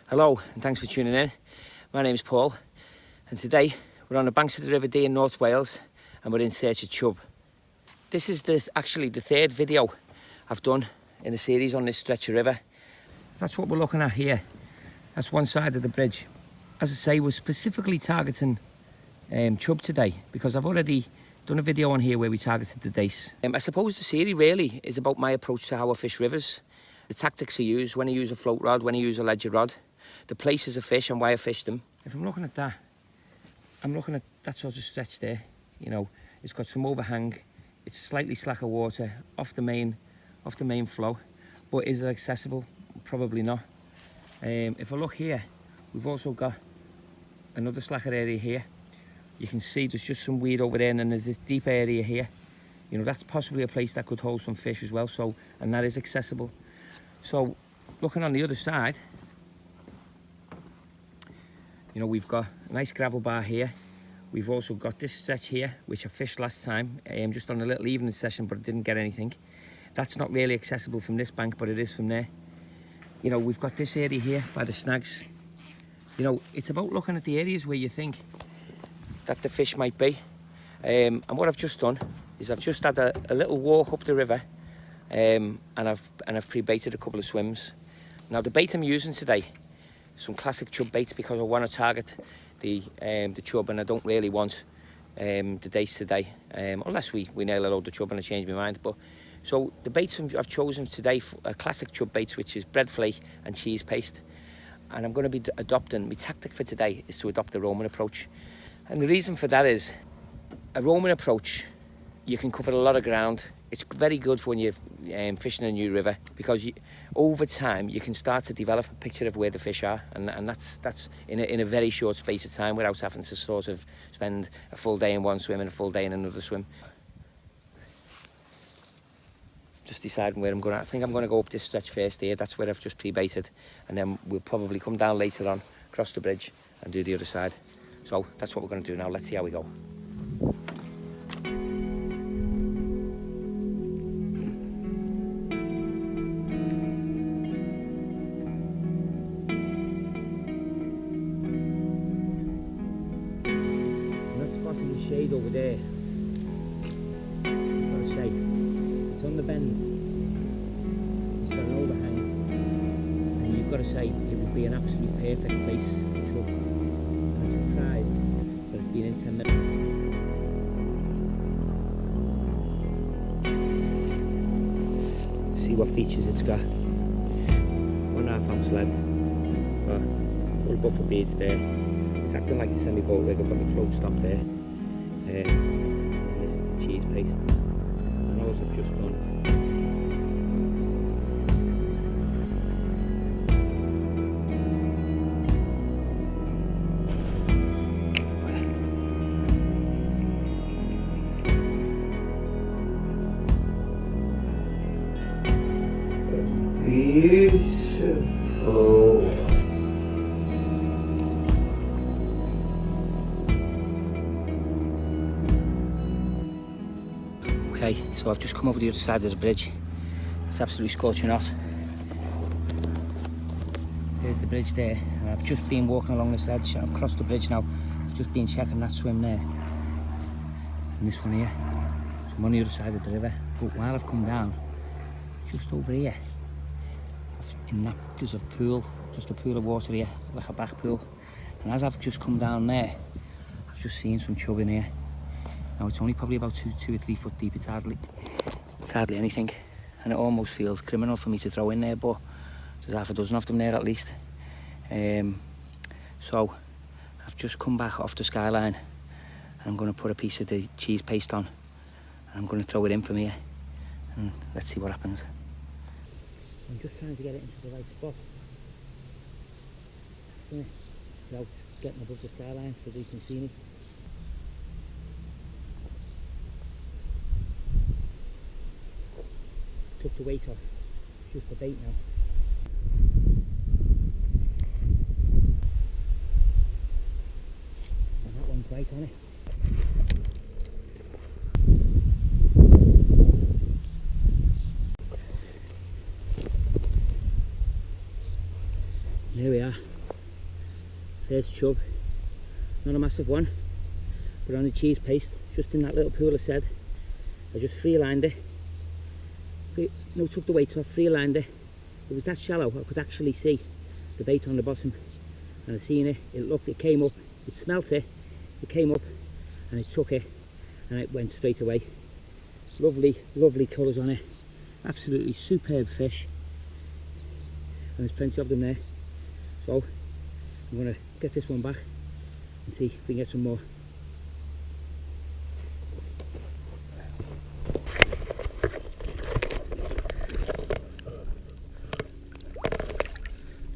Hello and thanks for tuning in. My name is Paul and today we're on the banks of the River Dee in North Wales and we're in search of chub. This is actually the third video I've done in a series on this stretch of river. That's what we're looking at here. That's one side of the bridge. As I say, we're specifically targeting chub today because I've already done a video on here where we targeted the dace. I suppose the series really is about my approach to how I fish rivers, the tactics I use, when I use a float rod, when I use a ledger rod, the places I fish and why I fish them. If I'm looking at that, I'm looking at that sort of stretch there. You know, it's got some overhang, it's slightly slacker water off the main flow, but is it accessible? Probably not. If I look here, we've also got another slacker area here. You can see there's just some weed over there, and then there's this deep area here. You know, that's possibly a place that could hold some fish as well, so, and that is accessible. So looking on the other side, you know, we've got a nice gravel bar here. We've also got this stretch here, which I fished last time, just on a little evening session, but I didn't get anything. That's not really accessible from this bank, but it is from there. You know, we've got this area here by the snags. You know, it's about looking at the areas where you think that the fish might be. And what I've just done is I've just had a little walk up the river, and I've pre-baited a couple of swims. Now the bait I'm using today, some classic chub baits, because I want to target the chub and I don't really want the dace today, unless we nail a load of chub and I change my mind. But so the baits I've chosen today are classic chub baits, which is bread flake and cheese paste. And I'm going to be adopting, my tactic for today is to adopt the Roman approach. And the reason for that is, a Roman approach, you can cover a lot of ground. It's very good for when you're fishing a new river, because over time you can start to develop a picture of where the fish are, and that's in a very short space of time, without having to sort of spend a full day in one swim and a full day in another swim. Just deciding where I'm going. I think I'm going to go up this stretch first here. That's where I've just pre-baited, and then we'll probably come down later on, cross the bridge and do the other side. So that's what we're going to do now. Let's see how we go. Shade over there, I've got to say, it's on the bend, it's got an overhang, and you've got to say it would be an absolutely perfect place for chub. I'm surprised that it's been in 10 minutes. See what features it's got. 1.5 ounce lead, full buffer beads there. It's acting like a semi-boat rig. I've got my float stop there. And this is the cheese paste, and those I've just done. Beautiful. Okay, so I've just come over the other side of the bridge. It's absolutely scorching hot. There's the bridge there, and I've just been walking along this edge. I've crossed the bridge now. I've just been checking that swim there, and this one here. So I'm on the other side of the river. But while I've come down, just over here, in that there's a pool, just a pool of water here, like a back pool. And as I've just come down there, I've just seen some chub in here. Now it's only probably about 2 or 3 foot deep. It's hardly anything, and it almost feels criminal for me to throw in there, but there's half a dozen of them there at least. So I've just come back off the skyline, and I'm going to put a piece of the cheese paste on, and I'm going to throw it in from here, and let's see what happens. I'm just trying to get it into the right spot, without getting above the skyline so that you can see me. Took the weight off, it's just the bait now. And that one's right on it. There we are. First chub, not a massive one, but on the cheese paste, just in that little pool I said. I just free-lined it, took the weights off, free-lined it. It was that shallow I could actually see the bait on the bottom, and I seen it, it came up, it smelt it, it came up and it took it and it went straight away. Lovely, lovely colours on it, absolutely superb fish, and there's plenty of them there. So I'm going to get this one back and see if we can get some more.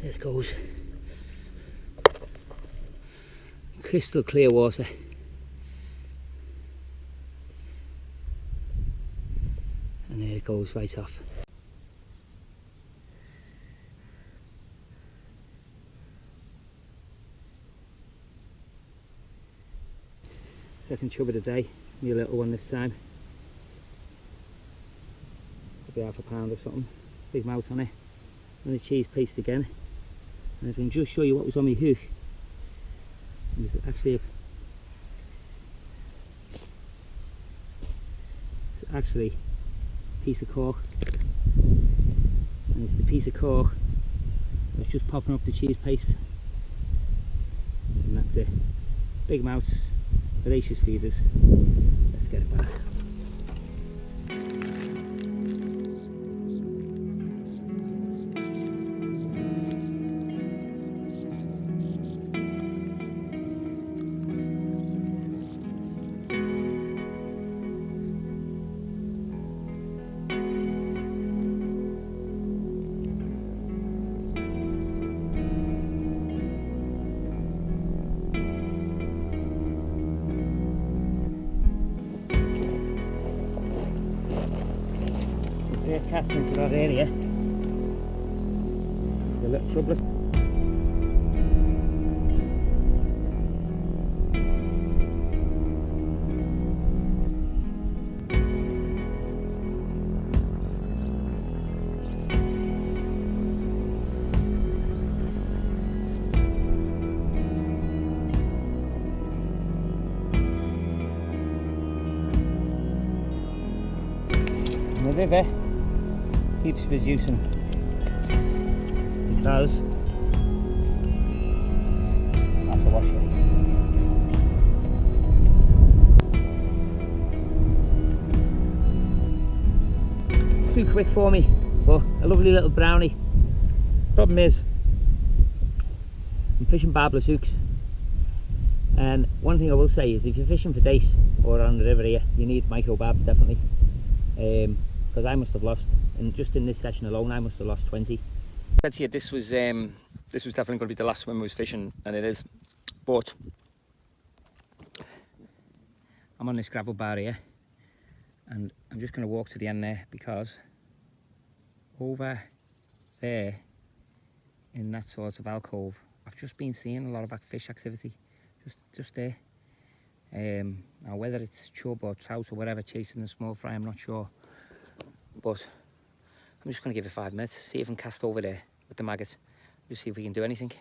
There it goes. Crystal clear water. And there it goes right off. Second chub of the day, me a little one this time. Probably half a pound or something. Big mouth on it. And the cheese paste again. And if I can just show you what was on my hook. There's actually a piece of cork. And it's the piece of cork that's just popping up the cheese paste. And that's it. Big mouth. Voracious feeders. Let's get it back. First cast into that area, a little trouble. And the river keeps producing because I have to wash it. Too quick for me, but a lovely little brownie. Problem is, I'm fishing barbless hooks, and one thing I will say is if you're fishing for dace or on the river here, you need micro barbs definitely. Because I must have lost, and just in this session alone I must have lost 20. Let's see, this was definitely going to be the last swim I was fishing, and it is. But I'm on this gravel bar here, and I'm just going to walk to the end there, because over there in that sort of alcove I've just been seeing a lot of fish activity just there. Now whether it's chub or trout or whatever chasing the small fry, I'm not sure. But I'm just going to give it 5 minutes, see if I can cast over there with the maggots, just see if we can do anything.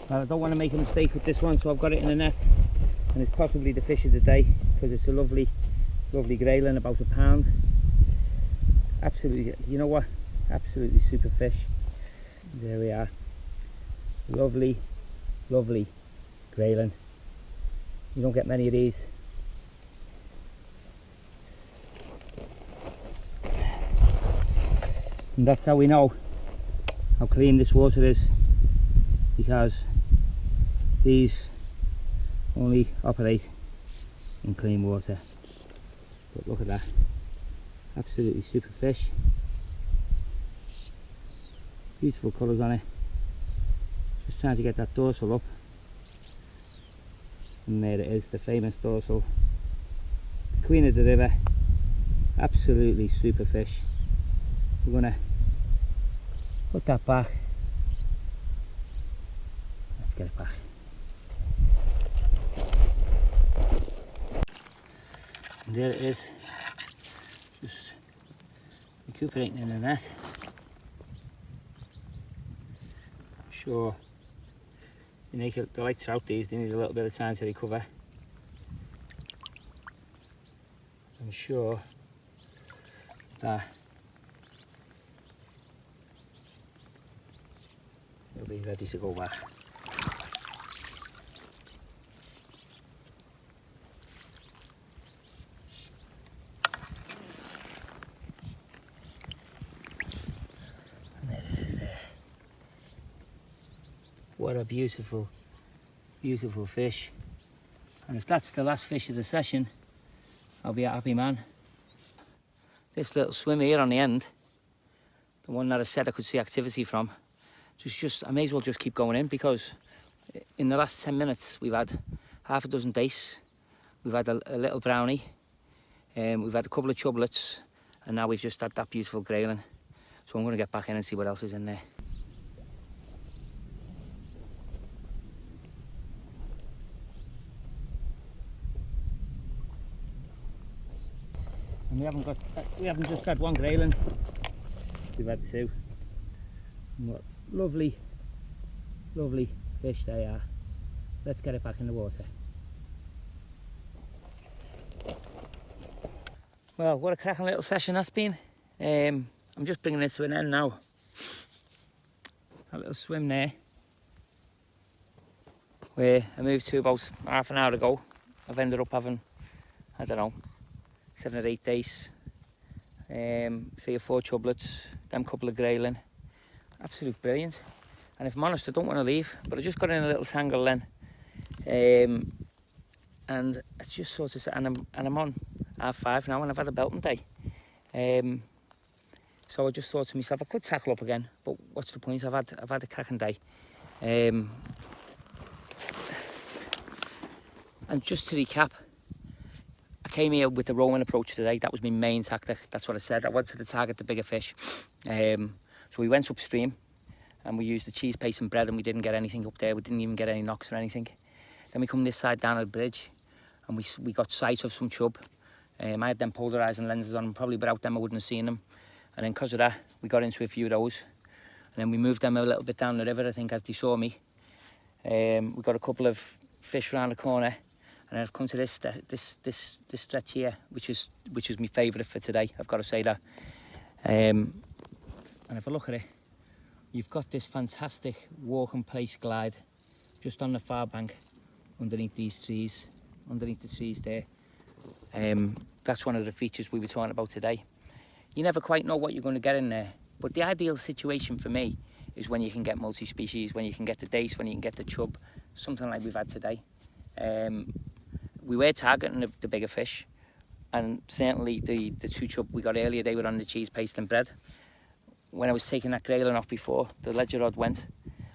Well, I don't want to make a mistake with this one, so I've got it in a net, and it's possibly the fish of the day because it's a lovely, lovely grayling, about a pound. Absolutely, you know what? Absolutely super fish. There we are. Lovely, lovely grayling. You don't get many of these. And that's how we know how clean this water is, because these only operate in clean water. But look at that, absolutely super fish, beautiful colours on it, Just trying to get that dorsal up. And there it is, the famous dorsal. Queen of the river. Absolutely super fish. We're going to put that back. Let's get it back. And there it is. Just recuperating in the net. I'm sure the lights are out these, they need a little bit of time to recover. I'm sure that it'll be ready to go back. And there it is there. What a beautiful, beautiful fish. And if that's the last fish of the session, I'll be a happy man. This little swim here on the end, the one that I said I could see activity from, I may as well just keep going in, because in the last 10 minutes we've had half a dozen dace, we've had a little brownie, we've had a couple of chublets, and now we've just had that beautiful grayling. So I'm going to get back in and see what else is in there. And we haven't just had one grayling, we've had two. And what lovely, lovely fish they are. Let's get it back in the water. Well, what a cracking little session that's been. I'm just bringing it to an end now. A little swim there, where I moved to about half an hour ago. I've ended up having, I don't know, 7 or 8 days, 3 or 4 chublets, them couple of grayling. Absolute brilliant. And if I'm honest, I don't want to leave, but I just got in a little tangle then, and it's just sort of, and I'm on half 5 now, and I've had a belting day. So I just thought to myself, I could tackle up again, but what's the point? I've had a cracking day. And just to recap, I came here with the roaming approach today. That was my main tactic. That's what I said. I wanted to target the bigger fish. So we went upstream and we used the cheese paste and bread, and we didn't get anything up there. We didn't even get any knocks or anything. Then we come this side down the bridge and we got sight of some chub. I had them polarising lenses on, probably without them I wouldn't have seen them. And then because of that, we got into a few of those. And then we moved them a little bit down the river, I think, as they saw me. We got a couple of fish around the corner. And I've come to this stretch here, which is my favourite for today. I've got to say that. And if I look at it, you've got this fantastic walk and place glide just on the far bank, underneath these trees, underneath the trees there. That's one of the features we were talking about today. You never quite know what you're going to get in there, but the ideal situation for me is when you can get multi-species, when you can get the dace, when you can get the chub, something like we've had today. We were targeting the bigger fish, and certainly the 2 chub we got earlier, they were on the cheese paste and bread. When I was taking that grayling off before, the ledger rod went.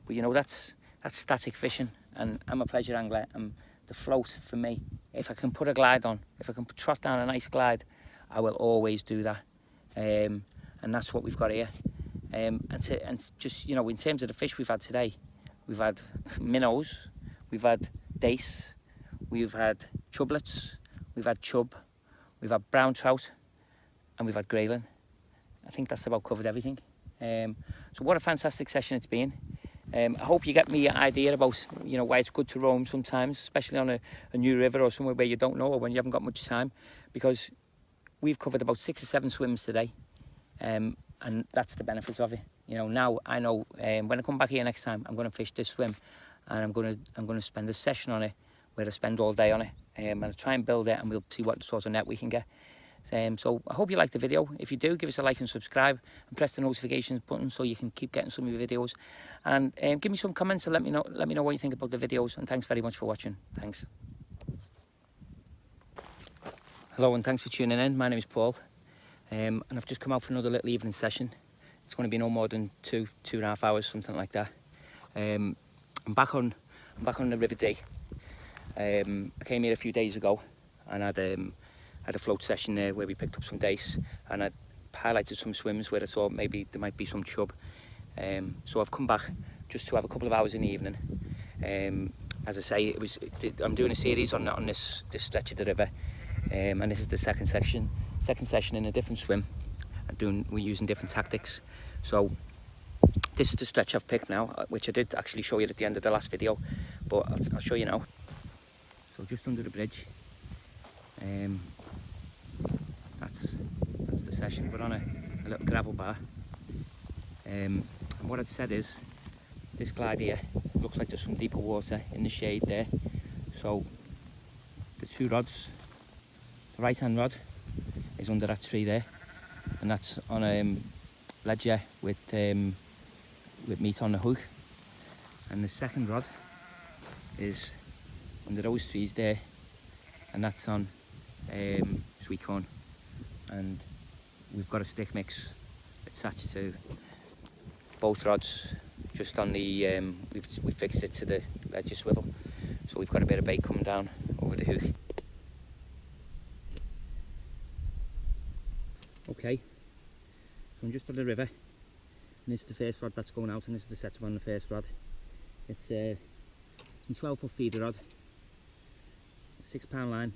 But you know, that's static fishing, and I'm a pleasure angler, and the float for me, if I can put a glide on, if I can trot down a nice glide, I will always do that. And that's what we've got here. And just, you know, in terms of the fish we've had today, we've had minnows, we've had dace, we've had chublets, we've had chub, we've had brown trout, and we've had grayling. I think that's about covered everything. So what a fantastic session it's been. I hope you get me an idea about, you know, why it's good to roam sometimes, especially on a new river or somewhere where you don't know, or when you haven't got much time, because we've covered about 6 or 7 swims today, and that's the benefits of it. You know, now I know when I come back here next time, I'm going to fish this swim, and I'm going to spend a session on it where I spend all day on it, and I'll try and build it, and we'll see what sort of net we can get. So I hope you liked the video. If you do, give us a like and subscribe, and press the notifications button so you can keep getting some of your videos. And give me some comments and let me know what you think about the videos. And thanks very much for watching. Thanks. Hello, and thanks for tuning in. My name is Paul, and I've just come out for another little evening session. It's going to be no more than 2.5 hours, something like that. I'm back on the River Dee. I came here a few days ago and had a float session there where we picked up some dace, and I highlighted some swims where I thought maybe there might be some chub. So I've come back just to have a couple of hours in the evening. As I say, I'm doing a series on this stretch of the river, and this is the second session in a different swim. We're using different tactics. So this is the stretch I've picked now, which I did actually show you at the end of the last video, but I'll show you now. So just under the bridge, that's the session. We're on a little gravel bar, and what I'd said is this glide here looks like there's some deeper water in the shade there. So the two rods, the right hand rod is under that tree there, and that's on a ledger with meat on the hook, and the second rod is under those trees there, and that's on sweet corn, and we've got a stick mix attached to both rods just on the we fixed it to the ledger swivel, so we've got a bit of bait coming down over the hook. Okay, so I'm just on the river, and this is the first rod that's going out, and this is the setup on the first rod. It's a 12-foot feeder rod, a 6-pound line.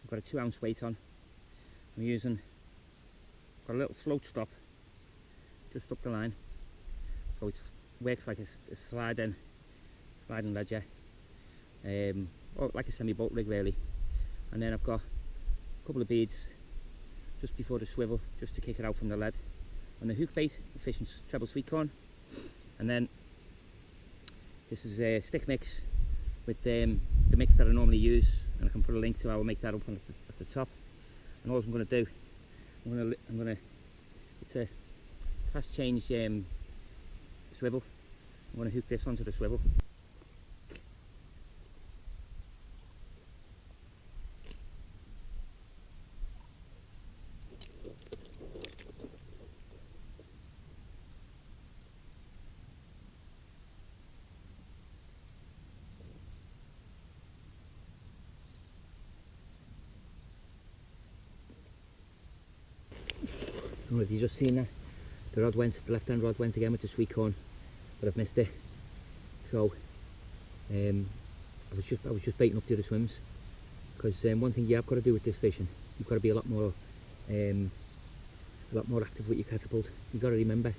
I've got a 2-ounce weight on. I'm got a little float stop just up the line, so it works like a sliding ledger, or like a semi-boat rig really. And then I've got a couple of beads just before the swivel, just to kick it out from the lead. On the hook bait, I'm fishing treble sweet corn, and then this is a stick mix with the mix that I normally use, and I can put a link to how I make that up at the top. And all I'm going to do, it's a fast change swivel. I'm going to hook this onto the swivel. Oh, have you just seen that? The left-hand rod went again with the sweet corn, but I've missed it. So I was just baiting up the other swims, because one thing you have got to do with this fishing, you've got to be a lot more active with your catapult. You've got to remember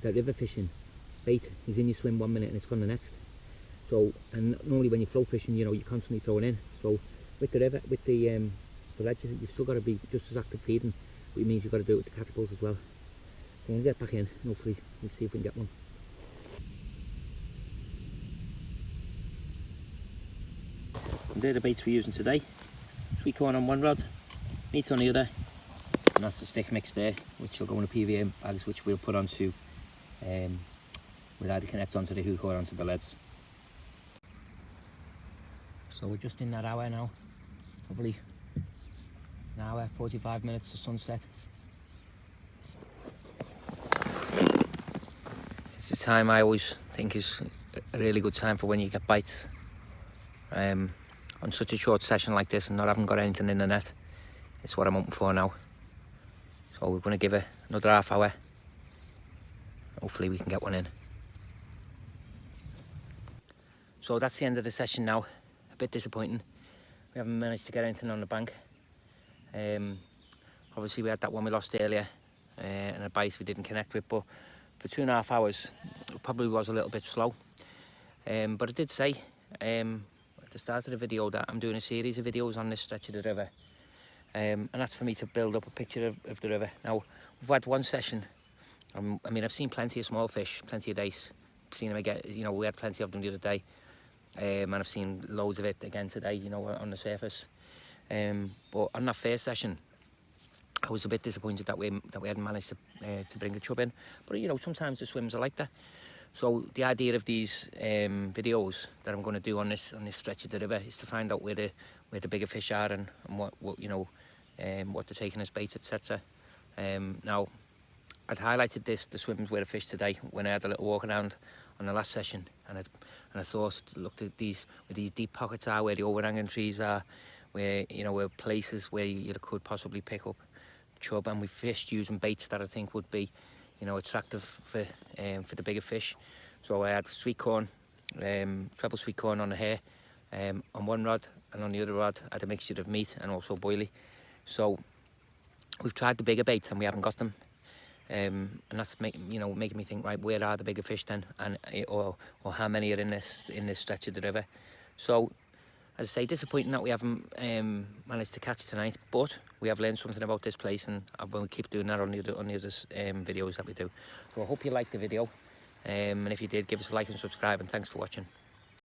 that river fishing bait is in your swim 1 minute and it's gone the next. So, and normally when you're float fishing, you know, you're constantly throwing in. So with the river, with the ledges, you've still got to be just as active feeding, which means you've got to do it with the catapult as well. So I'm going to get back in, and hopefully we'll see if we can get one. And they're the baits we're using today. Sweet corn on one rod, meat on the other, and that's the stick mix there, which will go in a PVA bags, which we'll put onto, we'll either connect onto the hook or onto the leads. So we're just in that hour now, probably an hour, 45 minutes to sunset. It's the time I always think is a really good time for when you get bites. On such a short session like this and not having got anything in the net, it's what I'm hoping for now. So we're going to give it another half hour. Hopefully we can get one in. So that's the end of the session now. A bit disappointing. We haven't managed to get anything on the bank. Obviously we had that one we lost earlier, and a bite we didn't connect with, but for 2.5 hours it probably was a little bit slow. But I did say at the start of the video that I'm doing a series of videos on this stretch of the river, and that's for me to build up a picture of the river. Now we've had one session. I mean, I've seen plenty of small fish, plenty of dace. I've seen them again, you know, we had plenty of them the other day, and I've seen loads of it again today, you know, on the surface. But on that first session, I was a bit disappointed that we hadn't managed to bring a chub in. But you know, sometimes the swims are like that. So the idea of these videos that I'm going to do on this stretch of the river is to find out where the bigger fish are, and what you know, what they're taking as bait, etc. Now I'd highlighted the swimmers where the fish today when I had a little walk around on the last session, and I thought, looked at these where these deep pockets are, where the overhanging trees are, where where places where you could possibly pick up chub, and we fished using baits that I think would be attractive for the bigger fish. So I had sweet corn, treble sweet corn on the hair on one rod, and on the other rod I had a mixture of meat and also boilie. So we've tried the bigger baits and we haven't got them, and that's making me think, right, where are the bigger fish then, and or how many are in this stretch of the river. So as I say, disappointing that we haven't managed to catch tonight, but we have learned something about this place, and I will keep doing that on the other videos that we do. So I hope you liked the video, and if you did, give us a like and subscribe, and thanks for watching.